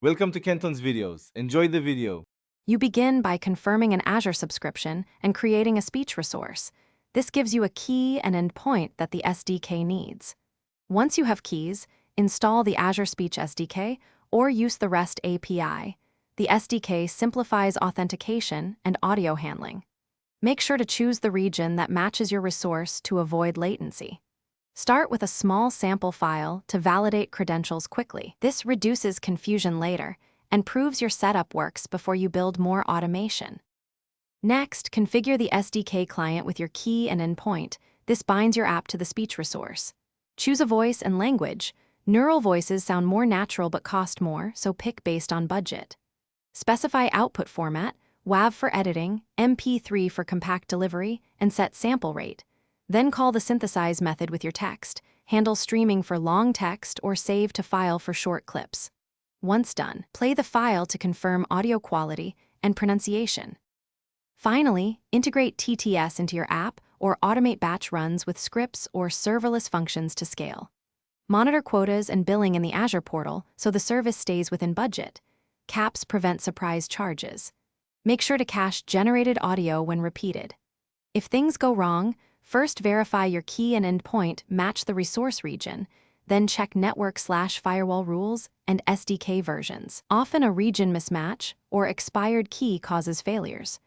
Welcome to Kenton's videos. Enjoy the video. You begin by confirming an Azure subscription and creating a speech resource. This gives you a key and endpoint that the SDK needs. Once you have keys, install the Azure Speech SDK or use the REST API. The SDK simplifies authentication and audio handling. Make sure to choose the region that matches your resource to avoid latency. Start with a small sample file to validate credentials quickly. This reduces confusion later and proves your setup works before you build more automation. Next, configure the SDK client with your key and endpoint. This binds your app to the speech resource. Choose a voice and language. Neural voices sound more natural but cost more, so pick based on budget. Specify output format, WAV for editing, MP3 for compact delivery, and set sample rate. Then call the synthesize method with your text. Handle streaming for long text or save to file for short clips. Once done, play the file to confirm audio quality and pronunciation. Finally, integrate TTS into your app or automate batch runs with scripts or serverless functions to scale. Monitor quotas and billing in the Azure portal so the service stays within budget. Caps prevent surprise charges. Make sure to cache generated audio when repeated. If things go wrong, first verify your key and endpoint match the resource region, then check network/firewall rules and SDK versions. Often a region mismatch or expired key causes failures.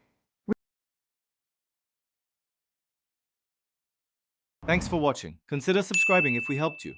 Thanks for watching. Consider subscribing if we helped you.